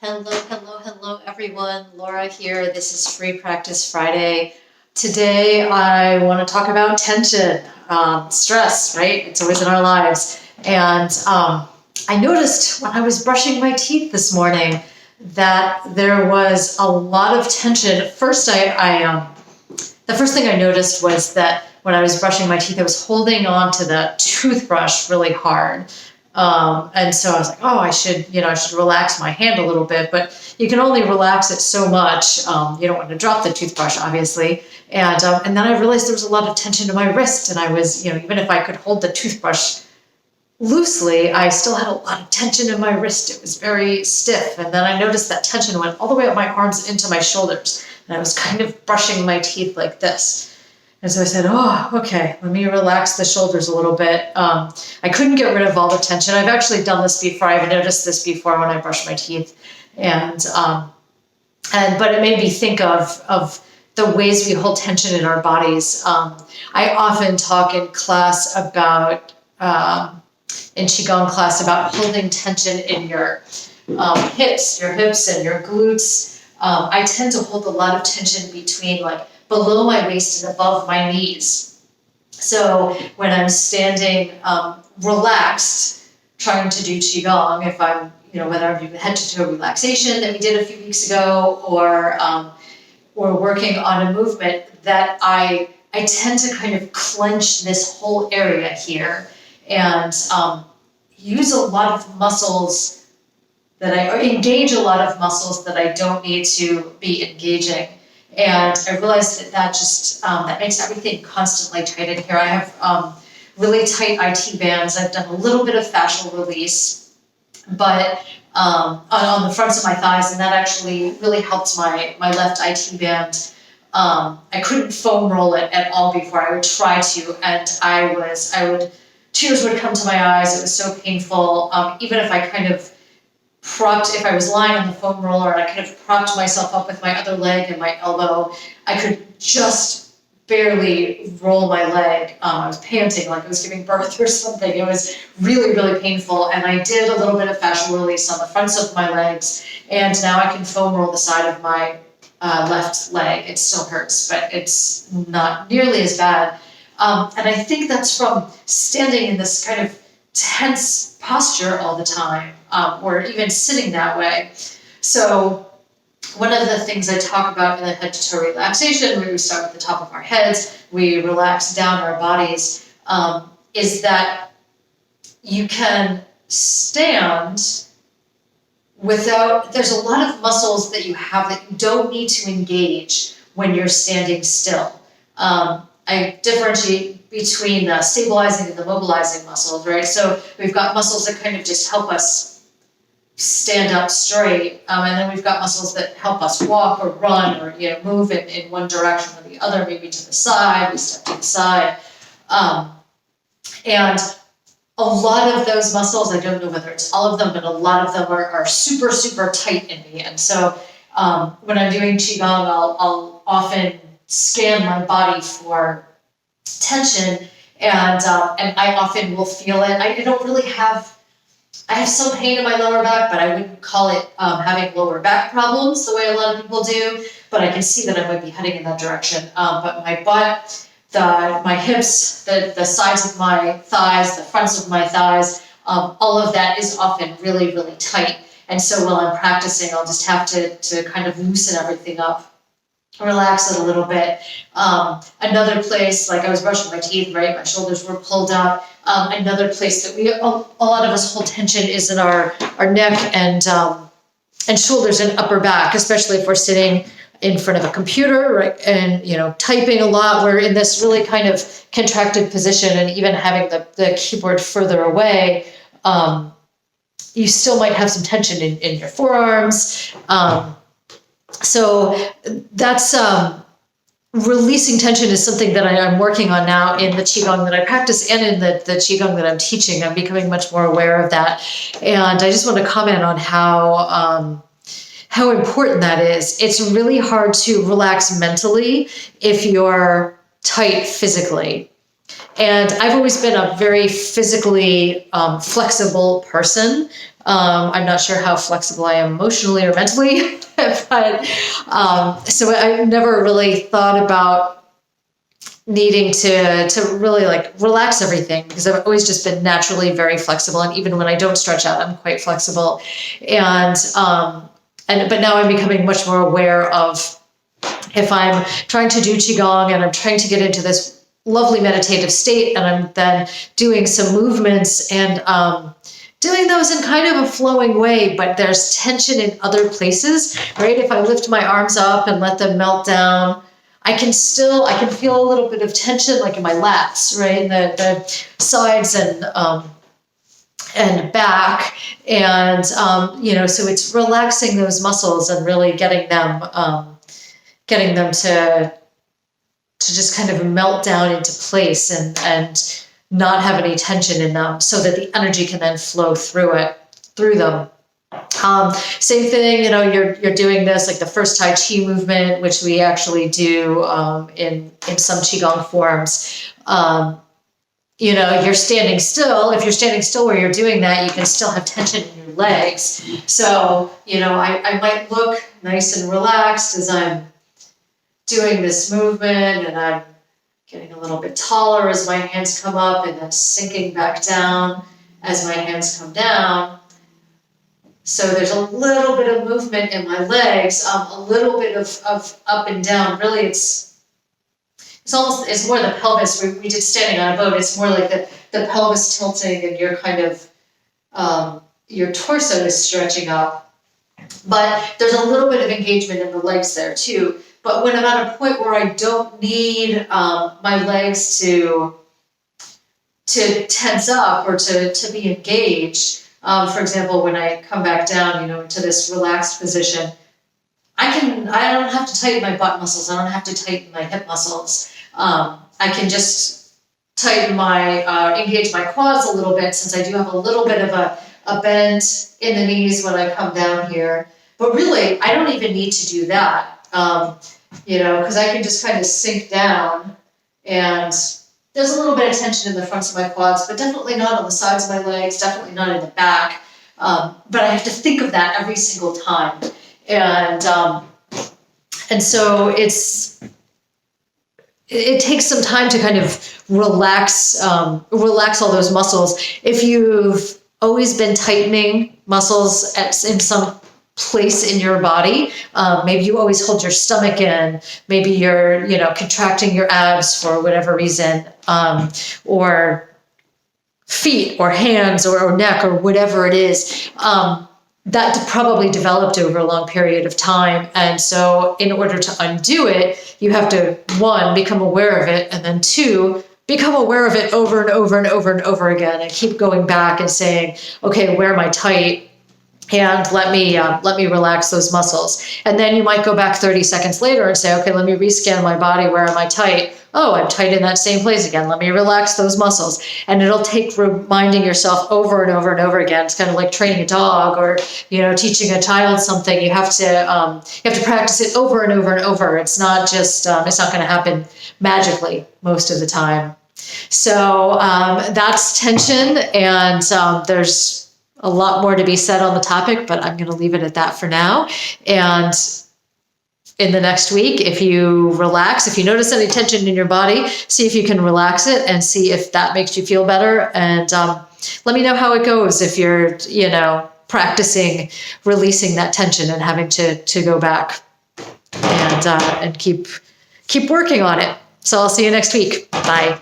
Hello, everyone. Laura here. This is Free Practice Friday. Today, I want to talk about tension, stress, right? It's always in our lives. And I noticed when I was brushing my teeth this morning that there was a lot of tension. First, the first thing I noticed was that when I was brushing my teeth, I was holding on to the toothbrush really hard. And so I was like, oh, I should relax my hand a little bit, but you can only relax it so much. You don't want to drop the toothbrush, obviously. And then I realized there was a lot of tension in my wrist, and I was, even if I could hold the toothbrush loosely, I still had a lot of tension in my wrist. It was very stiff. And then I noticed that tension went all the way up my arms into my shoulders, and I was kind of brushing my teeth like this. And so I said, oh, okay, let me relax the shoulders a little bit. I couldn't get rid of all the tension. I've actually done this before. I've noticed this before when I brush my teeth. But it made me think of the ways we hold tension in our bodies. I often talk in class about, in Qigong class, about holding tension in your hips and your glutes. I tend to hold a lot of tension between below my waist and above my knees. So when I'm standing relaxed, trying to do Qigong, if I'm, whether I'm doing the head to toe relaxation that we did a few weeks ago, or working on a movement, that I tend to kind of clench this whole area here and use a lot of muscles engage a lot of muscles that I don't need to be engaging. And I realized that just that makes everything constantly tight in here. I have really tight IT bands. I've done a little bit of fascial release, but on the fronts of my thighs, and that actually really helped my left IT band. I couldn't foam roll it at all before. I would try to, and tears would come to my eyes. It was so painful. Even if I kind of if I was lying on the foam roller and I kind of propped myself up with my other leg and my elbow, I could just barely roll my leg. I was panting like I was giving birth or something. It was really, really painful. And I did a little bit of fascial release on the fronts of my legs. And now I can foam roll the side of my left leg. It still hurts, but it's not nearly as bad. And I think that's from standing in this kind of tense posture all the time, or even sitting that way. So one of the things I talk about in the head to toe relaxation, where we start at the top of our heads, we relax down our bodies, is that you can stand there's a lot of muscles that you have that you don't need to engage when you're standing still. I differentiate between the stabilizing and the mobilizing muscles, right? So we've got muscles that kind of just help us stand up straight, and then we've got muscles that help us walk or run or move in one direction or the other, maybe to the side. We step to the side, and a lot of those muscles, I don't know whether it's all of them, but a lot of them are super, super tight in me. And so when I'm doing Qigong, I'll often scan my body for tension, and I often will feel it. I don't really I have some pain in my lower back, but I wouldn't call it having lower back problems the way a lot of people do, but I can see that I might be heading in that direction. But my butt, my hips, the sides of my thighs, the fronts of my thighs, all of that is often really, really tight. And so while I'm practicing, I'll just have to kind of loosen everything up, relax it a little bit. Another place, like I was brushing my teeth, right? My shoulders were pulled up. Another place that a lot of us hold tension is in our neck and shoulders and upper back, especially if we're sitting in front of a computer, right? And, typing a lot. We're in this really kind of contracted position, and even having the keyboard further away, you still might have some tension in your forearms. So that's releasing tension is something that I'm working on now in the Qigong that I practice and in the Qigong that I'm teaching. I'm becoming much more aware of that. And I just want to comment on how important that is. It's really hard to relax mentally if you're tight physically. And I've always been a very physically flexible person. I'm not sure how flexible I am emotionally or mentally, but so I never really thought about needing to really like relax everything, because I've always just been naturally very flexible. And even when I don't stretch out, I'm quite flexible. But now I'm becoming much more aware of, if I'm trying to do Qigong and I'm trying to get into this lovely meditative state, and I'm then doing some movements and doing those in kind of a flowing way, but there's tension in other places, right? If I lift my arms up and let them melt down, I can feel a little bit of tension, like in my lats, right? In the sides and back. And, so it's relaxing those muscles and really getting them to just kind of melt down into place and not have any tension in them, so that the energy can then flow through them. Same thing, you're doing this, like the first Tai Chi movement, which we actually do in some Qigong forms. You're standing still. If you're standing still where you're doing that, you can still have tension in your legs. So, I might look nice and relaxed as I'm doing this movement, and I'm getting a little bit taller as my hands come up, and then sinking back down as my hands come down. So there's a little bit of movement in my legs, a little bit of up and down. Really, it's more the pelvis. We did standing on a boat. It's more like the pelvis tilting, and you're kind of, your torso is stretching up. But there's a little bit of engagement in the legs there too. But when I'm at a point where I don't need my legs to tense up or to be engaged, for example, when I come back down, into this relaxed position, I don't have to tighten my butt muscles. I don't have to tighten my hip muscles. I can just engage my quads a little bit, since I do have a little bit of a bend in the knees when I come down here. But really, I don't even need to do that, because I can just kind of sink down, and there's a little bit of tension in the fronts of my quads, but definitely not on the sides of my legs, definitely not in the back. But I have to think of that every single time. And so it takes some time to kind of relax all those muscles. If you've always been tightening muscles in some place in your body, maybe you always hold your stomach in, maybe you're contracting your abs for whatever reason, or feet or hands or neck or whatever it is, that probably developed over a long period of time. And so in order to undo it, you have to, one, become aware of it, and then two, become aware of it over and over and over and over again, and keep going back and saying, okay, where am I tight? And let me relax those muscles. And then you might go back 30 seconds later and say, okay, let me rescan my body. Where am I tight? Oh, I'm tight in that same place again. Let me relax those muscles. And it'll take reminding yourself over and over and over again. It's kind of like training a dog or, teaching a child something. You have to practice it over and over and over. It's not just, it's not going to happen magically most of the time. So that's tension, and there's a lot more to be said on the topic, but I'm going to leave it at that for now. And in the next week, if you relax, if you notice any tension in your body, see if you can relax it and see if that makes you feel better. And let me know how it goes if you're, practicing releasing that tension and having to go back and keep working on it. So I'll see you next week. Bye.